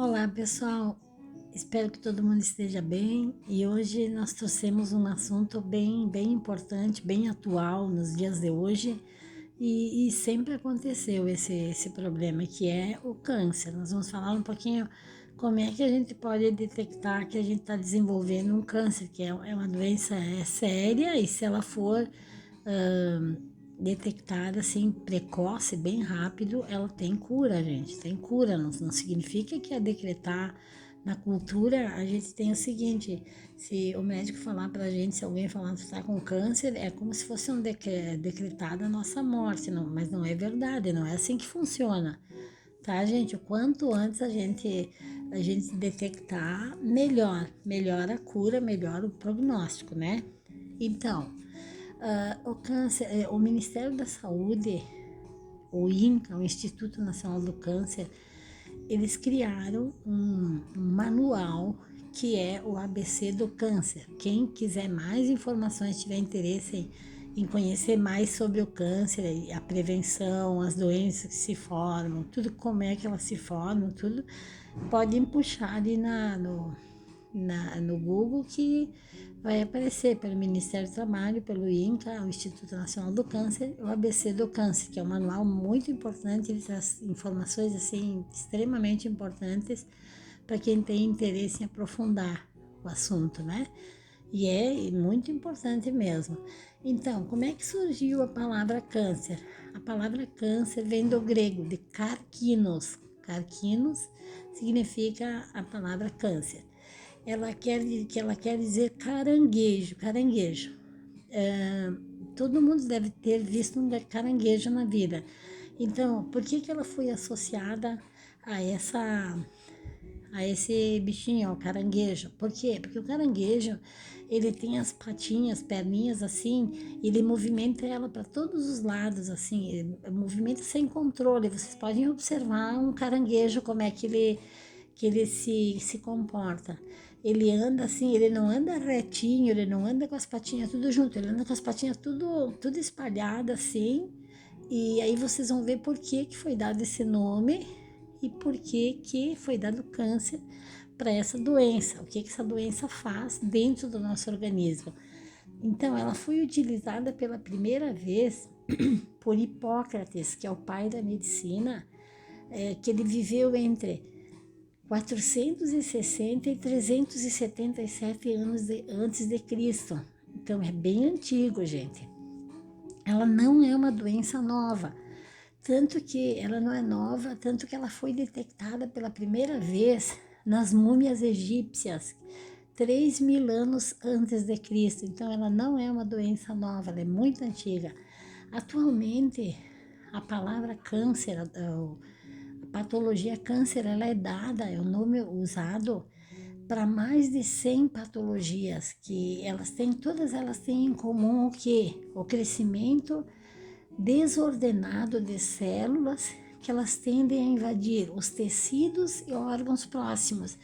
Olá pessoal, espero que todo mundo esteja bem e hoje nós trouxemos um assunto bem importante, bem atual nos dias de hoje e sempre aconteceu esse problema que é o câncer. Nós vamos falar um pouquinho como é que a gente pode detectar que a gente está desenvolvendo um câncer, que é uma doença séria e se ela for detectada assim precoce, bem rápido, ela tem cura, gente. Tem cura, não significa que é decretar. Na cultura, a gente tem o seguinte: se o médico falar pra gente, se alguém falar que está com câncer, é como se fosse decretada a nossa morte, não, mas não é verdade, não é assim que funciona, tá, gente? O quanto antes a gente detectar, melhor a cura, melhor o prognóstico, né? Então, o câncer, o Ministério da Saúde, o INCA, o Instituto Nacional do Câncer, eles criaram um manual que é o ABC do câncer. Quem quiser mais informações, tiver interesse em conhecer mais sobre o câncer, a prevenção, as doenças que se formam, tudo como é que elas se formam, tudo, podem puxar ali no Google que vai aparecer pelo Ministério do Trabalho, pelo INCA, o Instituto Nacional do Câncer, o ABC do Câncer, que é um manual muito importante, ele traz informações assim extremamente importantes para quem tem interesse em aprofundar o assunto, né? E é muito importante mesmo. Então, como é que surgiu a palavra câncer? A palavra câncer vem do grego, de carquinos. Carquinos significa a palavra câncer. Ela quer dizer caranguejo, caranguejo. Todo mundo deve ter visto um caranguejo na vida. Então, por que ela foi associada a esse bichinho, ao caranguejo? Por quê? Porque o caranguejo, ele tem as patinhas, perninhas assim, ele movimenta ela para todos os lados, assim, ele movimenta sem controle. Vocês podem observar um caranguejo, como é que ele se comporta. Ele anda assim, ele não anda retinho, ele não anda com as patinhas tudo junto, ele anda com as patinhas tudo espalhada assim. E aí vocês vão ver por que foi dado esse nome e por que foi dado câncer para essa doença, o que essa doença faz dentro do nosso organismo. Então, ela foi utilizada pela primeira vez por Hipócrates, que é o pai da medicina, que ele viveu entre 460 e 377 anos antes de Cristo. Então é bem antigo, gente. Ela não é uma doença nova, tanto que ela não é nova, tanto que ela foi detectada pela primeira vez nas múmias egípcias, 3.000 anos antes de Cristo. Então ela não é uma doença nova, ela é muito antiga. Atualmente, a palavra câncer, patologia câncer, ela é dada, é o nome usado para mais de 100 patologias, que todas elas têm em comum o quê? O crescimento desordenado de células que elas tendem a invadir os tecidos e órgãos próximos.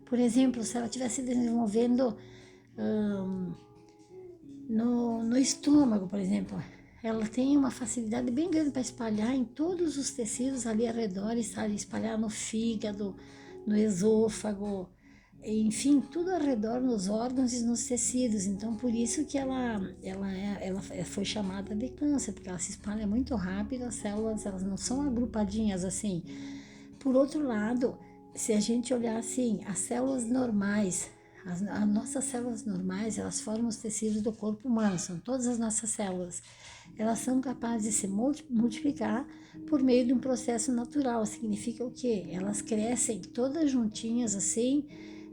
Por exemplo, se ela estivesse desenvolvendo no estômago, por exemplo, ela tem uma facilidade bem grande para espalhar em todos os tecidos ali ao redor, sabe? Espalhar no fígado, no esôfago, enfim, tudo ao redor nos órgãos e nos tecidos. Então, por isso que ela foi chamada de câncer, porque ela se espalha muito rápido, as células elas não são agrupadinhas assim. Por outro lado, se a gente olhar assim, as células normais, as nossas células normais, elas formam os tecidos do corpo humano, são todas as nossas células. Elas são capazes de se multiplicar por meio de um processo natural. Significa o quê? Elas crescem todas juntinhas assim,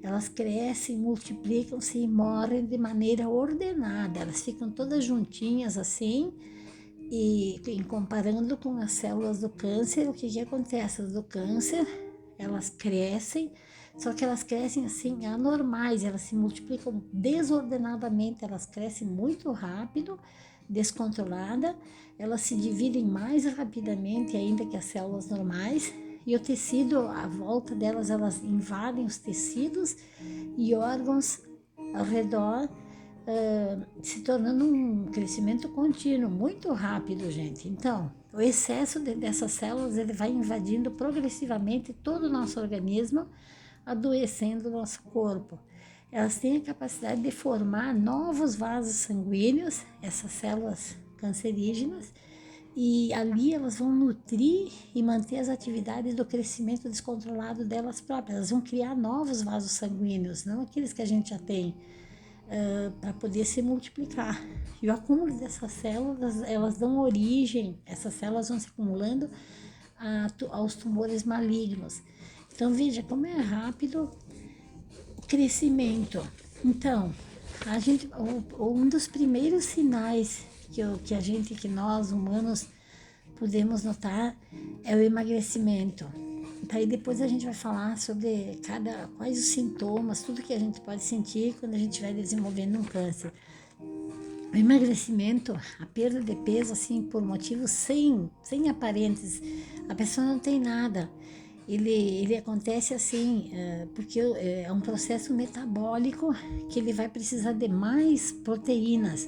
elas crescem, multiplicam-se e morrem de maneira ordenada. Elas ficam todas juntinhas assim, e em comparando com as células do câncer, o que acontece? As do câncer, elas crescem, só que elas crescem assim anormais, elas se multiplicam desordenadamente, elas crescem muito rápido, descontrolada, elas se dividem mais rapidamente ainda que as células normais, e o tecido à volta delas, elas invadem os tecidos e órgãos ao redor, se tornando um crescimento contínuo, muito rápido, gente. Então, O excesso dessas células, ele vai invadindo progressivamente todo o nosso organismo, adoecendo o nosso corpo. Elas têm a capacidade de formar novos vasos sanguíneos, essas células cancerígenas, e ali elas vão nutrir e manter as atividades do crescimento descontrolado delas próprias. Elas vão criar novos vasos sanguíneos, não aqueles que a gente já tem, para poder se multiplicar. E o acúmulo dessas células, elas dão origem, essas células vão se acumulando aos tumores malignos. Então veja como é rápido o crescimento. Então, um dos primeiros sinais que nós humanos podemos notar é o emagrecimento. Daí depois a gente vai falar sobre quais os sintomas, tudo que a gente pode sentir quando a gente estiver desenvolvendo um câncer. O emagrecimento, a perda de peso, assim, por motivos sem aparentes, a pessoa não tem nada. Ele acontece assim, porque é um processo metabólico que ele vai precisar de mais proteínas.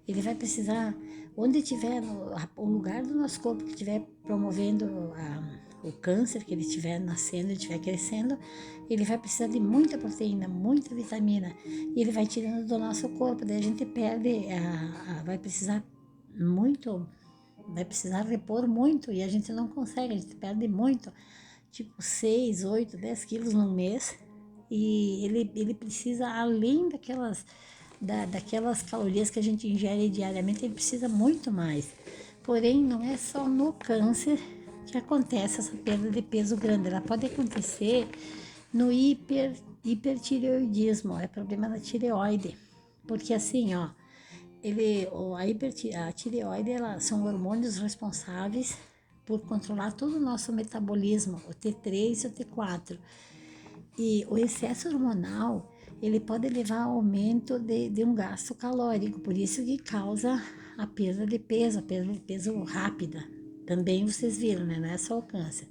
Ele vai precisar, onde tiver, o lugar do nosso corpo que estiver promovendo o câncer, que ele estiver nascendo, estiver crescendo, ele vai precisar de muita proteína, muita vitamina, e ele vai tirando do nosso corpo, daí a gente perde, vai precisar repor muito, e a gente não consegue, a gente perde muito, tipo 6, 8, 10 quilos no mês, e ele precisa, além daquelas calorias que a gente ingere diariamente, ele precisa muito mais. Porém, não é só no câncer que acontece essa perda de peso grande, ela pode acontecer no hipertireoidismo, é problema da tireoide, porque assim, ó, a tireoide, são hormônios responsáveis por controlar todo o nosso metabolismo, o T3 e o T4. E o excesso hormonal, ele pode levar ao aumento de um gasto calórico, por isso que causa a perda de peso rápida. Também vocês viram, né? Não é só o câncer.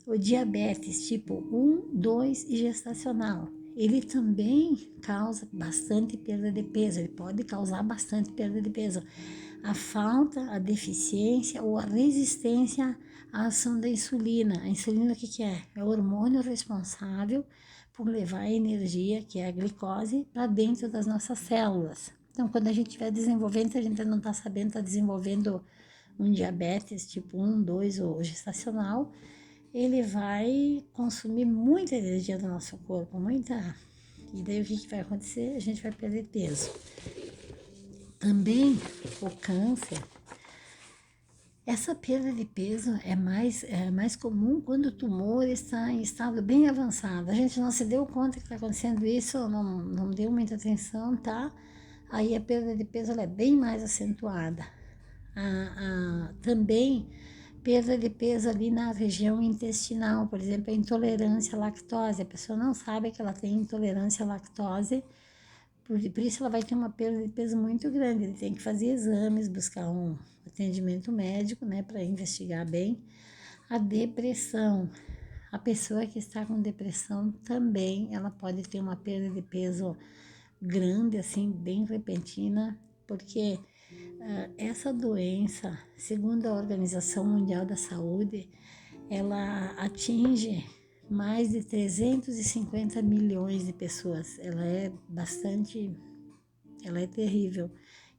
O diabetes tipo 1, 2 e gestacional, ele também causa bastante perda de peso, ele pode causar bastante perda de peso. A falta, a deficiência ou a resistência à ação da insulina. A insulina o que é? É o hormônio responsável por levar a energia, que é a glicose, para dentro das nossas células. Então, quando a gente estiver desenvolvendo, a gente não está sabendo, está desenvolvendo um diabetes tipo 1, 2 ou gestacional, ele vai consumir muita energia do nosso corpo, muita. E daí o que vai acontecer? A gente vai perder peso. Também o câncer, essa perda de peso é mais comum quando o tumor está em estado bem avançado. A gente não se deu conta que está acontecendo isso, não deu muita atenção, tá? Aí a perda de peso ela é bem mais acentuada. Também perda de peso ali na região intestinal, por exemplo, a intolerância à lactose. A pessoa não sabe que ela tem intolerância à lactose, por isso ela vai ter uma perda de peso muito grande. Ele tem que fazer exames, buscar um atendimento médico, né, para investigar bem. A depressão. A pessoa que está com depressão também, ela pode ter uma perda de peso grande, assim, bem repentina, porque essa doença, segundo a Organização Mundial da Saúde, ela atinge mais de 350 milhões de pessoas. Ela é terrível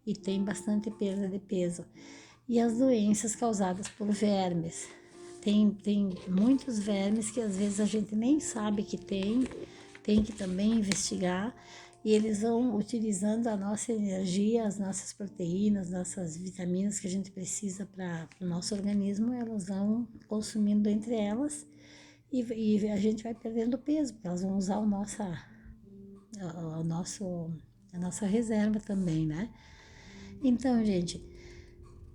e tem bastante perda de peso. E as doenças causadas por vermes. Tem muitos vermes que às vezes a gente nem sabe que tem que também investigar. E eles vão utilizando a nossa energia, as nossas proteínas, nossas vitaminas que a gente precisa para o nosso organismo, elas vão consumindo entre elas e a gente vai perdendo peso, porque elas vão usar a nossa reserva também, né? Então, gente,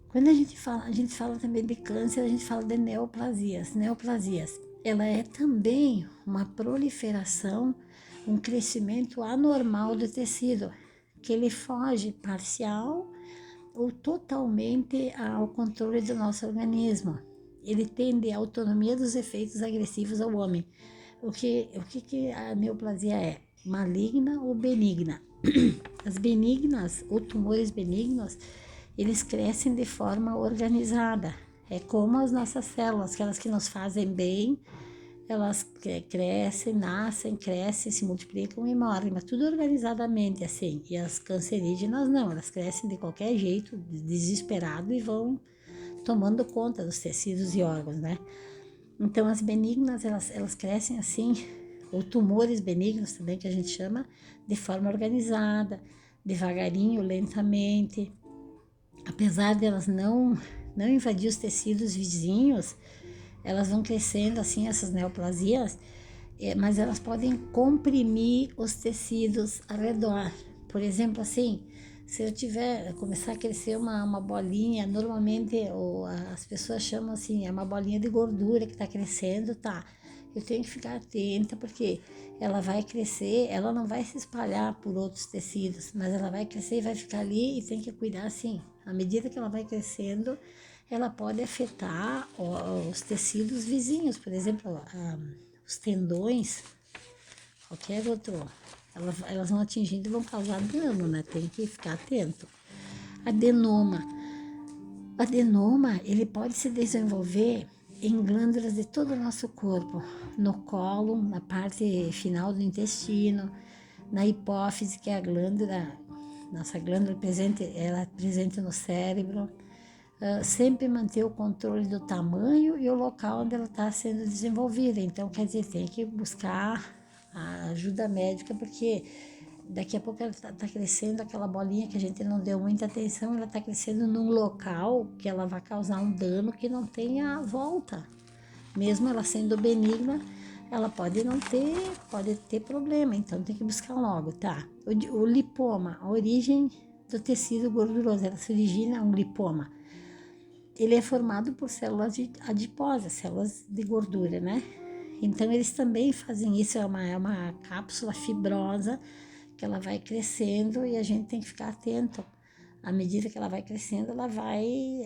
quando a gente fala também de câncer, a gente fala de neoplasias. Neoplasias, ela é também uma proliferação, um crescimento anormal do tecido, que ele foge parcial ou totalmente ao controle do nosso organismo. Ele tende à autonomia dos efeitos agressivos ao homem. O que a neoplasia é? Maligna ou benigna? As benignas, ou tumores benignos, eles crescem de forma organizada. É como as nossas células, aquelas que nos fazem bem, elas crescem, nascem, crescem, se multiplicam e morrem, mas tudo organizadamente, assim. E as cancerígenas não, elas crescem de qualquer jeito, desesperado, e vão tomando conta dos tecidos e órgãos, né? Então, as benignas, elas crescem assim, ou tumores benignos também, que a gente chama, de forma organizada, devagarinho, lentamente. Apesar de elas não invadir os tecidos vizinhos, elas vão crescendo assim, essas neoplasias, mas elas podem comprimir os tecidos ao redor. Por exemplo, assim, se eu começar a crescer uma bolinha, normalmente as pessoas chamam assim, é uma bolinha de gordura que está crescendo, tá? Eu tenho que ficar atenta, porque ela vai crescer, ela não vai se espalhar por outros tecidos, mas ela vai crescer e vai ficar ali, e tem que cuidar assim. À medida que ela vai crescendo, ela pode afetar os tecidos vizinhos, por exemplo, os tendões, qualquer outro, elas vão atingindo e vão causar dano, né? Tem que ficar atento. Adenoma. O adenoma, ele pode se desenvolver em glândulas de todo o nosso corpo, no cólon, na parte final do intestino, na hipófise, que é a glândula, nossa glândula presente, ela é presente no cérebro. Sempre manter o controle do tamanho e o local onde ela está sendo desenvolvida. Então, quer dizer, tem que buscar a ajuda médica, porque daqui a pouco ela está crescendo, aquela bolinha que a gente não deu muita atenção, ela está crescendo num local que ela vai causar um dano que não tenha volta. Mesmo ela sendo benigna, ela pode ter problema, então tem que buscar logo, tá? O lipoma, a origem do tecido gorduroso, ela se origina um lipoma. Ele é formado por células adiposas, células de gordura, né? Então, eles também fazem isso, é uma cápsula fibrosa que ela vai crescendo, e a gente tem que ficar atento. À medida que ela vai crescendo, ela vai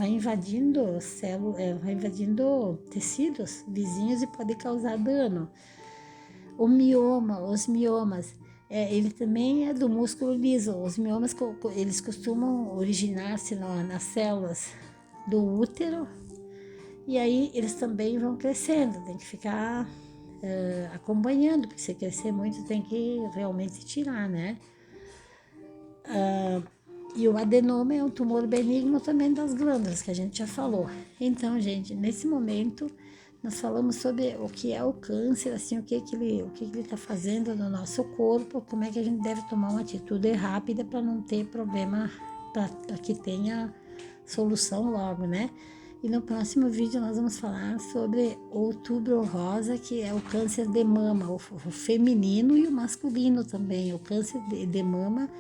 invadindo células, vai invadindo tecidos vizinhos e pode causar dano. Os miomas, ele também é do músculo liso. Os miomas, eles costumam originar-se nas células do útero, e aí eles também vão crescendo. Tem que ficar acompanhando, porque se crescer muito tem que realmente tirar, né? E o adenoma é um tumor benigno também das glândulas, que a gente já falou. Então, gente, nesse momento nós falamos sobre o que é o câncer, assim, o que ele está fazendo no nosso corpo, como é que a gente deve tomar uma atitude rápida para não ter problema, para que tenha solução logo, né? E no próximo vídeo nós vamos falar sobre Outubro Rosa, que é o câncer de mama, o feminino e o masculino também. O câncer de mama,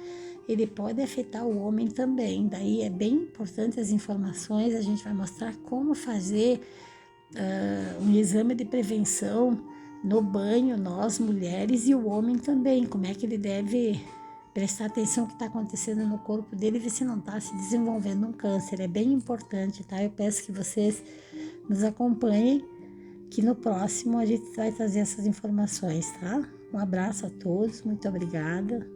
ele pode afetar o homem também. Daí é bem importante as informações, a gente vai mostrar como fazer um exame de prevenção no banho, nós mulheres, e o homem também, como é que ele deve prestar atenção no que está acontecendo no corpo dele e ver se não está se desenvolvendo um câncer. É bem importante, tá? Eu peço que vocês nos acompanhem, que no próximo a gente vai trazer essas informações, tá? Um abraço a todos, muito obrigada.